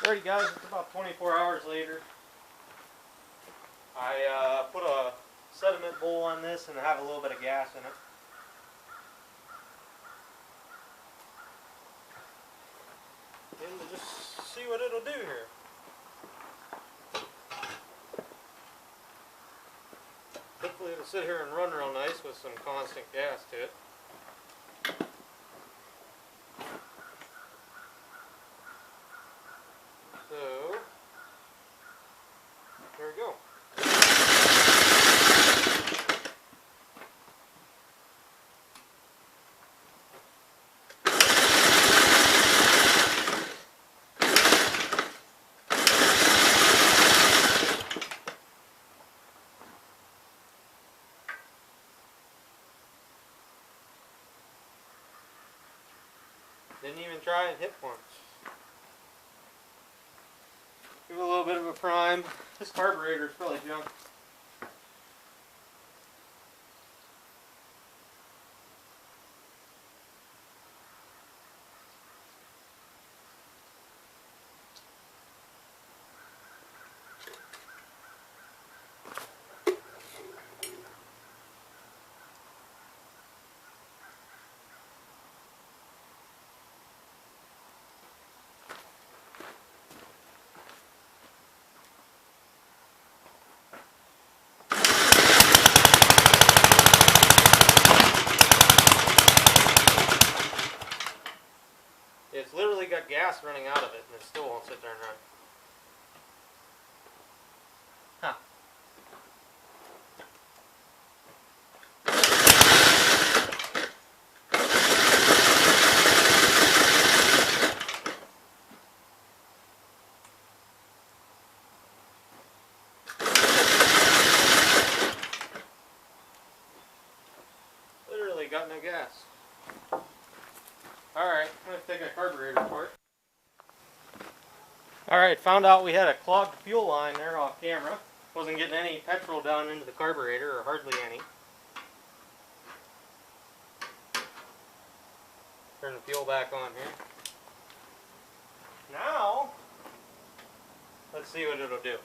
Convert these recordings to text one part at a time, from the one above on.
Alrighty guys, it's about 24 hours later. I put a sediment bowl on this and I have a little bit of gas in it. And we'll just see what it'll do here. Hopefully it'll sit here and run real nice with some constant gas to it. So, there we go. Didn't even try and hit once. Give it a little bit of a prime. This carburetor is probably junk. It's literally got gas running out of it and it still won't sit there and run. Huh. Literally got no gas. Alright, I'm going to take a carburetor apart. Alright, found out we had a clogged fuel line there off camera. Wasn't getting any petrol down into the carburetor, or hardly any. Turn the fuel back on here. Now, let's see what it'll do.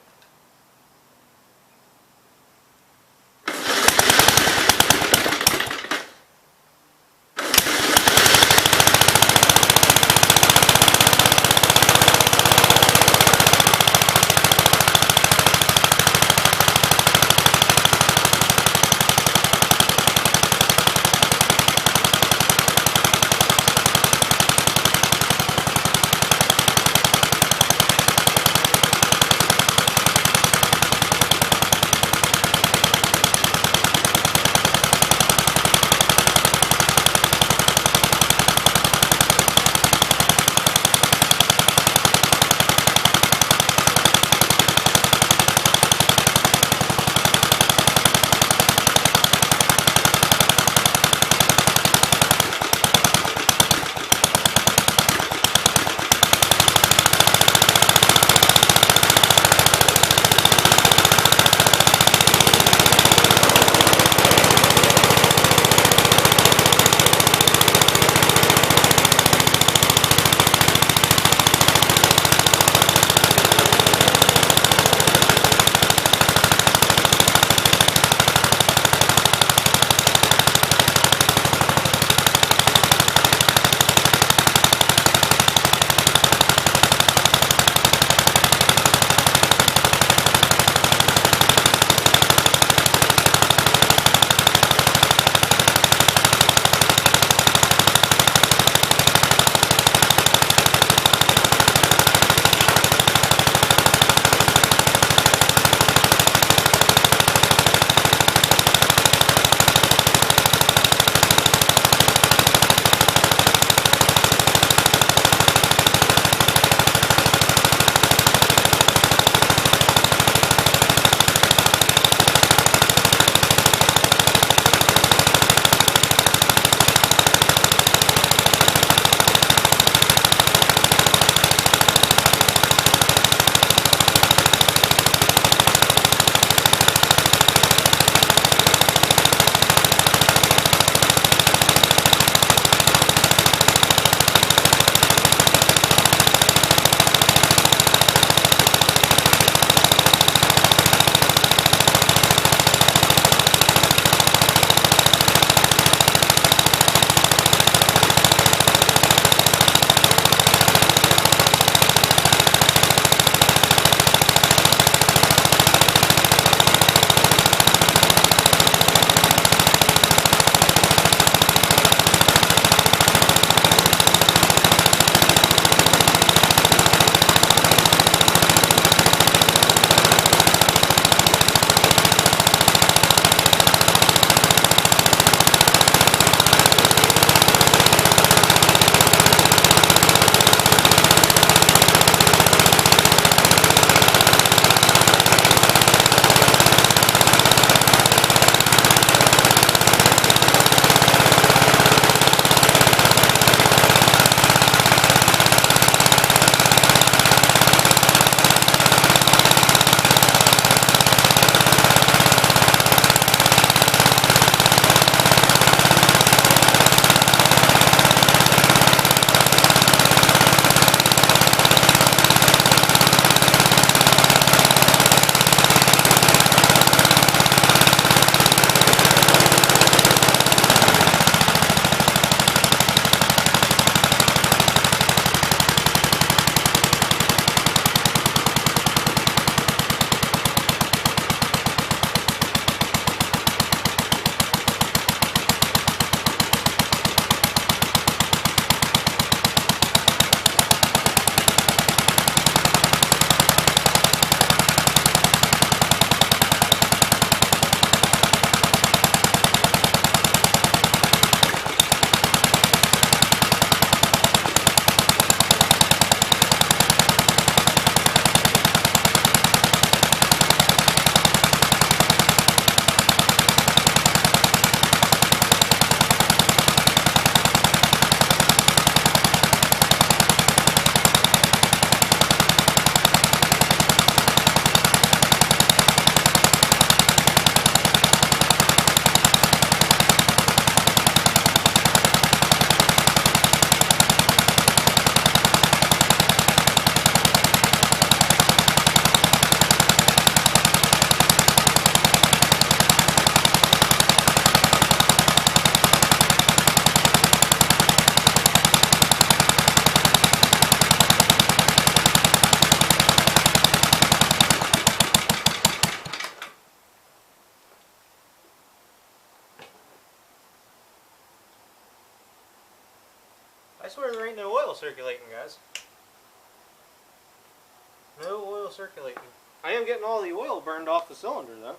circulating. I am getting all the oil burned off the cylinder though.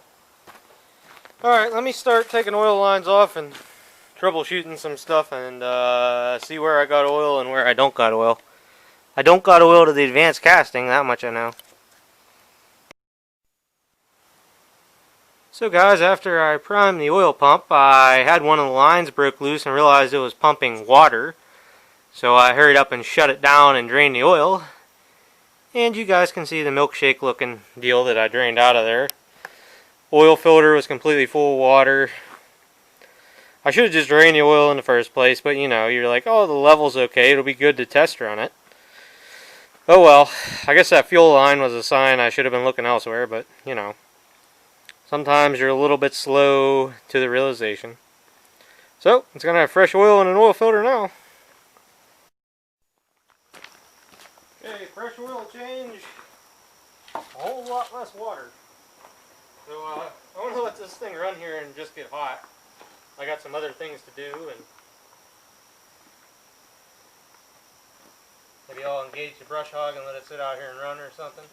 Alright, let me start taking oil lines off and troubleshooting some stuff and see where I got oil and where I don't got oil. I don't got oil to the advanced casting, that much I know. So guys, after I primed the oil pump, I had one of the lines broke loose and realized it was pumping water. So I hurried up and shut it down and drained the oil. And you guys can see the milkshake looking deal that I drained out of there. Oil filter was completely full of water. I should have just drained the oil in the first place, but you know, you're like, oh, the level's okay, it'll be good to test run it. Oh well, I guess that fuel line was a sign I should have been looking elsewhere, but you know. Sometimes you're a little bit slow to the realization. So, it's going to have fresh oil and an oil filter now. Okay, fresh oil change. A whole lot less water. So, I want to let this thing run here and just get hot. I got some other things to do, and maybe I'll engage the brush hog and let it sit out here and run or something.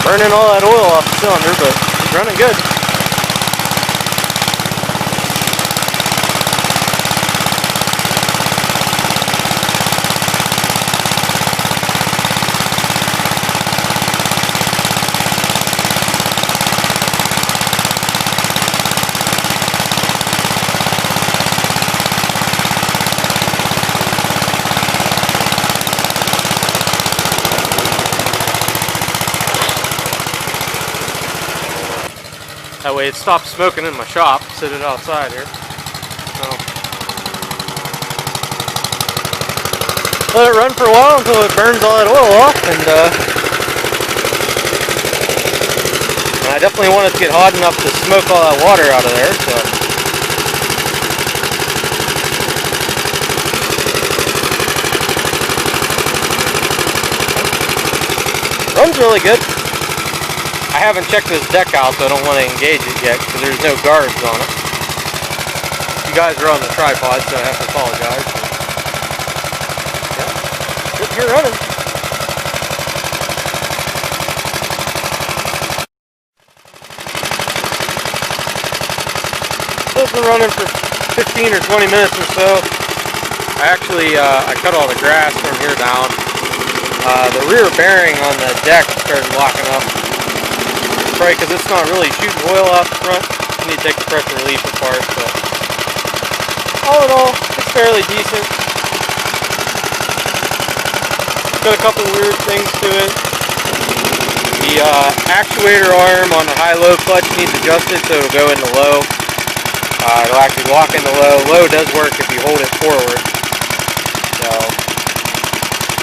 Burning all that oil off the cylinder, but it's running good. That way it stops smoking in my shop. Sit it outside here. So, let it run for a while until it burns all that oil off, and I definitely want it to get hot enough to smoke all that water out of there. So, runs really good. I haven't checked this deck out, so I don't want to engage it yet because there's no guards on it. You guys are on the tripod, so I have to apologize. Yeah, sitting here running. So it's been running for 15 or 20 minutes or so. I actually I cut all the grass from here down. The rear bearing on the deck started locking up. Probably because it's not really shooting oil out the front. You need to take the pressure relief apart, but all in all, it's fairly decent. Got a couple weird things to it. The actuator arm on the high-low clutch needs adjusted so it'll go into low. It'll actually lock into low. Low does work if you hold it forward. So,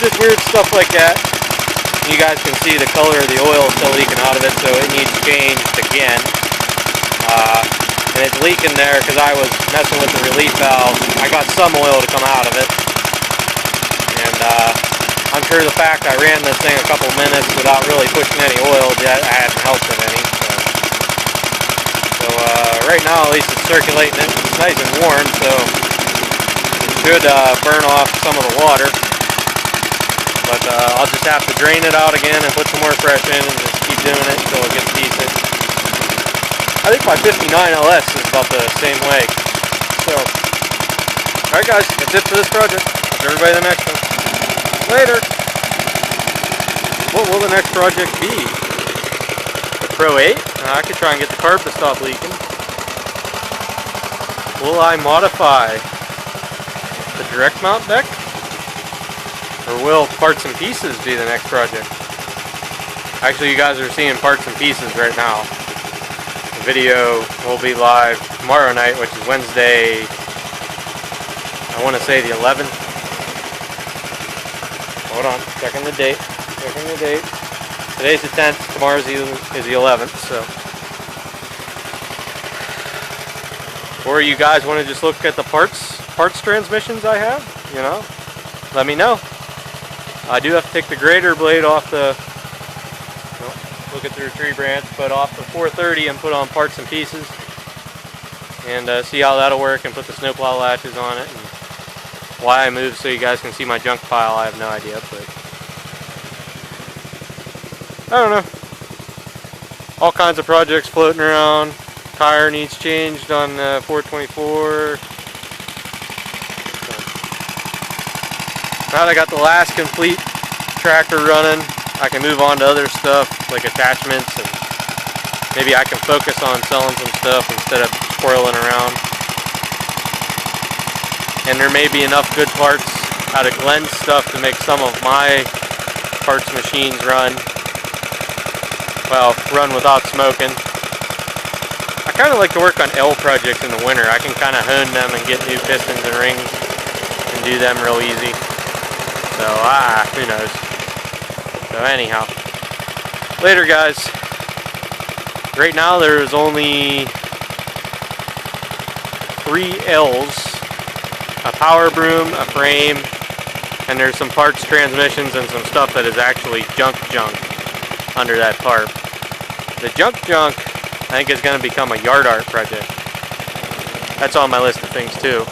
just weird stuff like that. You guys can see the color of the oil is still leaking out of it, so it needs changed again. And it's leaking there because I was messing with the relief valve. I got some oil to come out of it. And I'm sure the fact I ran this thing a couple minutes without really pushing any oil, I hadn't helped it any. So right now at least it's circulating it. It's nice and warm, so it should burn off some of the water. But I'll just have to drain it out again and put some more fresh in and just keep doing it until it gets decent. I think my 59 LS is about the same way. So, alright guys, that's it for this project. See everybody in the next one. Later! What will the next project be? The Pro 8? I could try and get the carb to stop leaking. Will I modify the direct mount deck? Or will parts and pieces be the next project? Actually, you guys are seeing parts and pieces right now. The video will be live tomorrow night, which is Wednesday, I want to say the 11th. Hold on, checking the date. Today's the 10th, tomorrow's is the 11th, so. Or you guys want to just look at the parts transmissions I have, you know, let me know. I do have to take the grater blade off the, looking through a tree branch, but off the 430 and put on parts and pieces. And see how that'll work and put the snowplow latches on it. And why I moved so you guys can see my junk pile, I have no idea, but I don't know. All kinds of projects floating around. Tire needs changed on 424. Now that I got the last complete tractor running, I can move on to other stuff like attachments, and maybe I can focus on selling some stuff instead of twirling around. And there may be enough good parts out of Glenn's stuff to make some of my parts machines run without smoking. I kind of like to work on L projects in the winter. I can kind of hone them and get new pistons and rings and do them real easy. So, who knows. So anyhow, later guys. Right now there's only 3 L's, a power broom, a frame, and there's some parts, transmissions, and some stuff that is actually junk under that tarp. The junk, I think is going to become a yard art project. That's on my list of things too.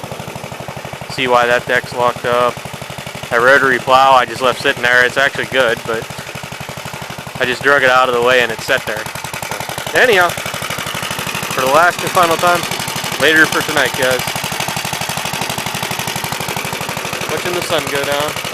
See why that deck's locked up. That rotary plow I just left sitting there, it's actually good, but I just drug it out of the way and it sat there. So, anyhow, for the last and final time, later for tonight, guys. Watching the sun go down.